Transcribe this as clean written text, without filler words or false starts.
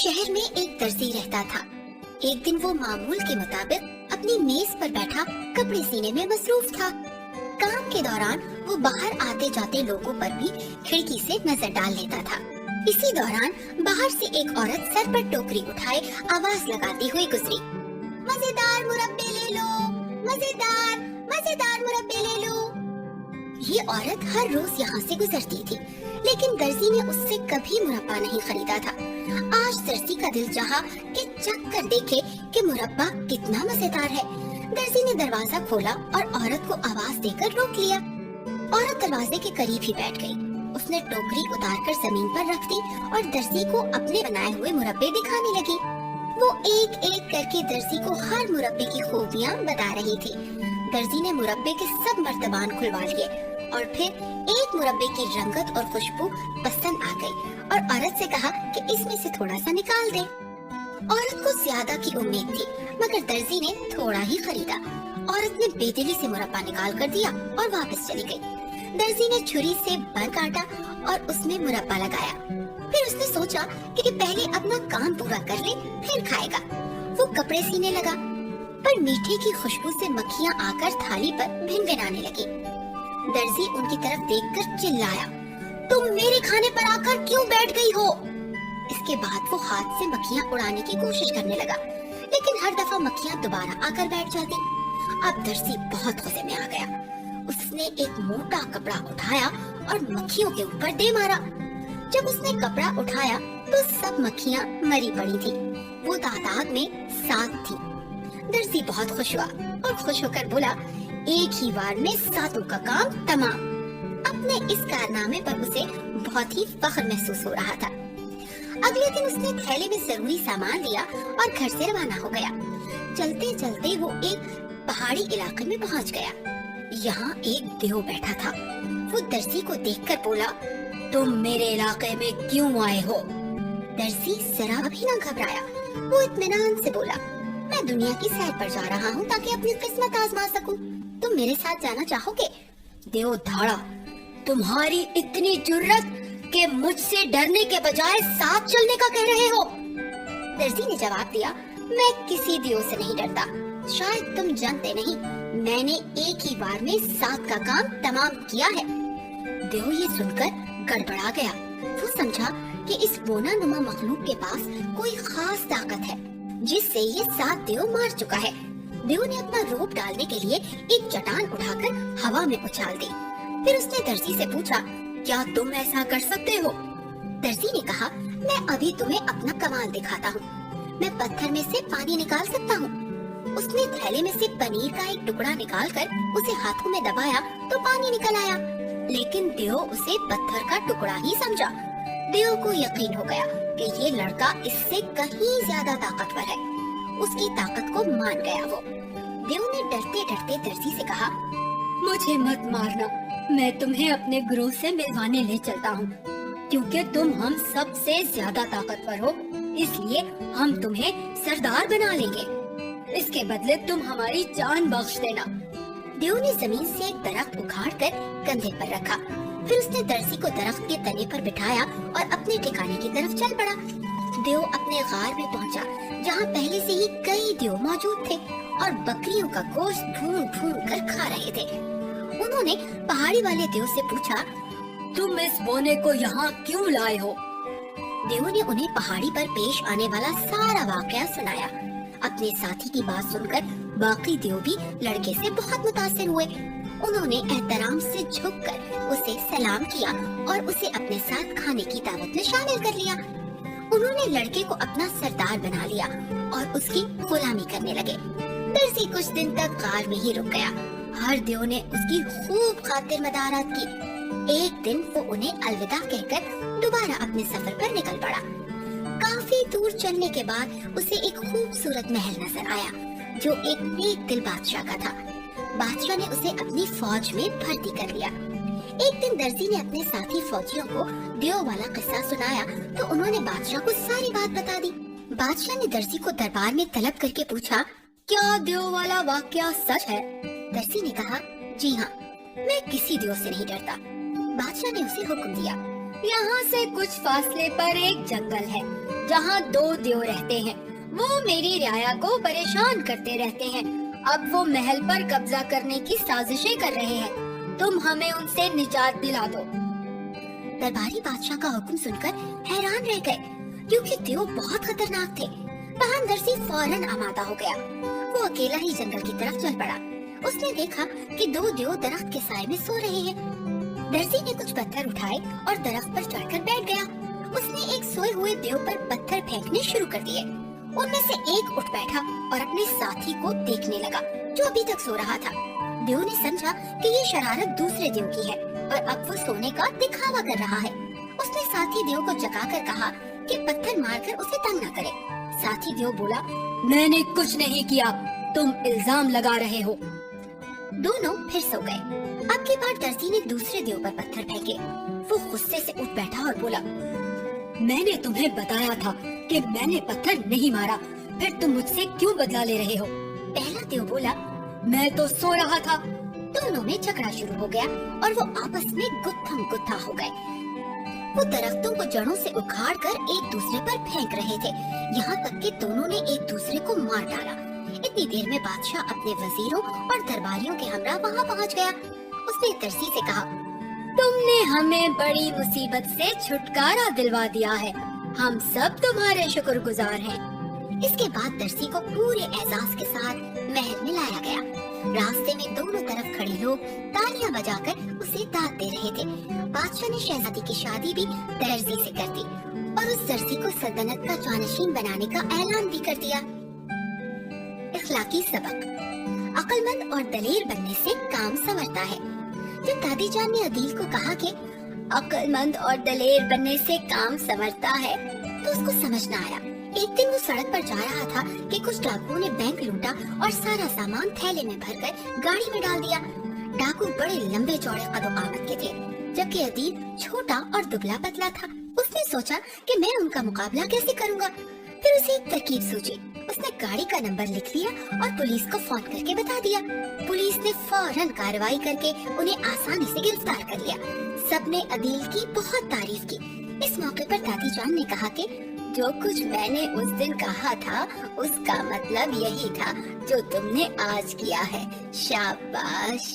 शहर में एक दर्जी रहता था। एक दिन वो मामूल के मुताबिक अपनी मेज पर बैठा कपड़े सीने में मसरूफ था। काम के दौरान वो बाहर आते जाते लोगों पर भी खिड़की से नजर डाल लेता था। इसी दौरान बाहर से एक औरत सर पर टोकरी उठाए आवाज लगाती हुई गुजरी। मजेदार मुरब्बे ले लो, मजेदार मजेदार मुरब्बे ले लो। ये औरत हर रोज यहाँ से गुजरती थी, लेकिन दर्जी ने उससे कभी मुरब्बा नहीं खरीदा था। आज दर्जी का दिल चाहा कि चख कर देखे कि मुरब्बा कितना मजेदार है। दर्जी ने दरवाजा खोला और औरत को आवाज देकर रोक लिया। औरत दरवाजे के करीब ही बैठ गई। उसने टोकरी उतारकर जमीन पर रख दी और दर्जी को अपने बनाए हुए मुरब्बे दिखाने लगी। वो एक एक करके दर्जी को हर मुरब्बे की खूबियाँ बता रही थी। दर्जी ने मुरब्बे के सब मर्तबान खुलवा लिए और फिर एक मुरब्बे की रंगत और खुशबू पसंद आ गई और औरत से कहा कि इसमें से थोड़ा सा निकाल दे। औरत को ज्यादा की उम्मीद थी, मगर दर्जी ने थोड़ा ही खरीदा। औरत ने बेदिली से मुरब्बा निकाल कर दिया और वापस चली गई। दर्जी ने छुरी से बर काटा और उसमें मुरब्बा लगाया। फिर उसने सोचा कि पहले अपना काम पूरा कर ले, फिर खाएगा। वो कपड़े सीने लगा, पर मीठे की खुशबू से मक्खियाँ आकर थाली पर भिनभिनाने लगी। दर्जी उनकी तरफ देखकर चिल्लाया, तुम मेरे खाने पर आकर क्यों बैठ गई हो? इसके बाद वो हाथ से मक्खियाँ उड़ाने की कोशिश करने लगा, लेकिन हर दफा मक्खियाँ दोबारा आकर बैठ जाती। अब दर्जी बहुत गुस्से में आ गया। उसने एक मोटा कपड़ा उठाया और मक्खियों के ऊपर दे मारा। जब उसने कपड़ा उठाया तो सब मक्खियाँ मरी पड़ी थी। वो तादाद में 7 थी। दर्जी बहुत खुश हुआ और खुश होकर बोला, एक ही बार में 7 का काम तमाम। अपने इस कारनामे पर उसे बहुत ही फख्र महसूस हो रहा था। अगले दिन उसने थैले में जरूरी सामान लिया और घर से रवाना हो गया। चलते चलते वो एक पहाड़ी इलाके में पहुंच गया। यहाँ एक देव बैठा था। वो दर्जी को देखकर बोला, तुम मेरे इलाके में क्यों आए हो? दर्जी जरा भी न घबराया। वो इत्मीनान से बोला, मैं दुनिया की सैर पर जा रहा हूँ ताकि अपनी किस्मत आजमा सकूं। तुम मेरे साथ जाना चाहोगे? देव धाड़ा, तुम्हारी इतनी जुर्रत कि मुझसे डरने के बजाय साथ चलने का कह रहे हो? दर्जी ने जवाब दिया, मैं किसी देव से नहीं डरता। शायद तुम जानते नहीं, मैंने एक ही बार में 7 का काम तमाम किया है। देव ये सुनकर गड़बड़ा गया। वो समझा कि इस बोना नुमा मखलूक के पास कोई खास ताकत है जिससे ये 7 देव मार चुका है। देव ने अपना रूप डालने के लिए एक चट्टान उठाकर हवा में उछाल दी। फिर उसने दर्जी से पूछा, क्या तुम ऐसा कर सकते हो? दर्जी ने कहा, मैं अभी तुम्हें अपना कमाल दिखाता हूँ। मैं पत्थर में से पानी निकाल सकता हूँ। उसने थैले में से पनीर का एक टुकड़ा निकालकर उसे हाथों में दबाया तो पानी निकल आया, लेकिन देव उसे पत्थर का टुकड़ा ही समझा। देव को यकीन हो गया कि ये लड़का इससे कहीं ज्यादा ताकतवर है। उसकी ताकत को मान गया वो। देव ने डरते डरते दर्जी से कहा, मुझे मत मारना, मैं तुम्हें अपने गुरु से मिलवाने ले चलता हूँ। क्योंकि तुम हम सबसे ज्यादा ताकतवर हो, इसलिए हम तुम्हें सरदार बना लेंगे। इसके बदले तुम हमारी जान बख्श देना। देव ने जमीन से एक दरख्त उखाड़कर कंधे पर रखा। फिर उसने दर्जी को दरख्त के तने पर बिठाया और अपने ठिकाने की तरफ चल पड़ा। देव अपने गार में पहुंचा, जहां पहले से ही कई देव मौजूद थे और बकरियों का गोश्त भून भून कर खा रहे थे। उन्होंने पहाड़ी वाले देव से पूछा, तुम इस बोने को यहाँ क्यों लाए हो? देव ने उन्हें पहाड़ी पर पेश आने वाला सारा वाकया सुनाया। अपने साथी की बात सुनकर बाकी देव भी लड़के से बहुत मुतासिर हुए। उन्होंने एहतराम से झुककर उसे सलाम किया और उसे अपने साथ खाने की दावत में शामिल कर लिया। उन्होंने लड़के को अपना सरदार बना लिया और उसकी गुलामी करने लगे। दर्जी कुछ दिन तक गार में ही रुक गया। हर देव ने उसकी खूब खातिर मदारात की। एक दिन वो उन्हें अलविदा कहकर दोबारा अपने सफर पर निकल पड़ा। काफी दूर चलने के बाद उसे एक खूबसूरत महल नजर आया जो एक नेक दिल बादशाह का था। बादशाह ने उसे अपनी फौज में भर्ती कर लिया। एक दिन दर्जी ने अपने साथी फौजियों को देव वाला किस्सा सुनाया तो उन्होंने बादशाह को सारी बात बता दी। बादशाह ने दर्जी को दरबार में तलब करके पूछा, क्या देव वाला वाकया सच है? दर्जी ने कहा, जी हाँ, मैं किसी देव से नहीं डरता। बादशाह ने उसे हुक्म दिया, यहाँ से कुछ फासले पर एक जंगल है जहाँ 2 देव रहते हैं। वो मेरी रियाया को परेशान करते रहते हैं। अब वो महल पर कब्जा करने की साजिशें कर रहे हैं। तुम हमें उनसे निजात दिला दो। दरबारी बादशाह का हुक्म सुनकर हैरान रह गए, क्योंकि देव बहुत खतरनाक थे। महान दर्जी फौरन आमादा हो गया। वो अकेला ही जंगल की तरफ चल पड़ा। उसने देखा कि 2 देव दरख्त के साए में सो रहे हैं। दर्जी ने कुछ पत्थर उठाए और दरख्त पर चढ़कर बैठ गया। उसने एक सोए हुए देव पर पत्थर फेंकने शुरू कर दिए। उनमें से एक उठ बैठा और अपने साथी को देखने लगा, जो अभी तक सो रहा था। देव ने समझा कि ये शरारत दूसरे देव की है और अब वो सोने का दिखावा कर रहा है। उसने साथी देव को जगाकर कहा कि पत्थर मारकर उसे तंग न करे। साथी देव बोला, मैंने कुछ नहीं किया, तुम इल्जाम लगा रहे हो। दोनों फिर सो गए। अब की बार दर्जी ने दूसरे देव पर पत्थर फेंके। वो गुस्से से उठ बैठा और बोला, मैंने तुम्हें बताया था कि मैंने पत्थर नहीं मारा, फिर तुम मुझसे क्यों बदला ले रहे हो? पहला देव बोला, मैं तो सो रहा था। दोनों में झगड़ा शुरू हो गया और वो आपस में गुत्थम गुत्था हो गए। वो दरख्तों को जड़ों से उखाड़ कर एक दूसरे पर फेंक रहे थे, यहाँ तक कि दोनों ने एक दूसरे को मार डाला। इतनी देर में बादशाह अपने वजीरों और दरबारियों के हमरा वहाँ पहुँच गया। उसने दर्जी से कहा, तुमने हमें बड़ी मुसीबत से छुटकारा दिलवा दिया है। हम सब तुम्हारे शुक्रगुजार हैं। इसके बाद दर्जी को पूरे एजाज के साथ महल में लाया गया। रास्ते में दोनों तरफ खड़े लोग तालियां बजाकर उसे दाद दे रहे थे। बादशाह ने शहजादी की शादी भी दर्जी से कर दी और उस दर्जी को सल्तनत का जानशीन बनाने का ऐलान भी कर दिया। इखलाकी सबक, अक्लमंद और दलेर बनने से काम संवरता है। जब दादी जान ने अदील को कहा कि अक्लमंद और दलेर बनने से काम संवरता है, तो उसको समझ न आया। एक दिन वो सड़क पर जा रहा था कि कुछ डाकुओं ने बैंक लूटा और सारा सामान थैले में भरकर गाड़ी में डाल दिया। डाकू बड़े लंबे चौड़े कद-ओ-कामत के थे, जबकि अदील छोटा और दुबला पतला था। उसने सोचा कि मैं उनका मुकाबला कैसे करूँगा। फिर उसे एक तरकीब सूझी। उसने गाड़ी का नंबर लिख लिया और पुलिस को फोन करके बता दिया। पुलिस ने फौरन कार्रवाई करके उन्हें आसानी से गिरफ्तार कर लिया। सबने अदील की बहुत तारीफ की। इस मौके पर दादी जान ने कहा कि जो कुछ मैंने उस दिन कहा था, उसका मतलब यही था जो तुमने आज किया है। शाबाश।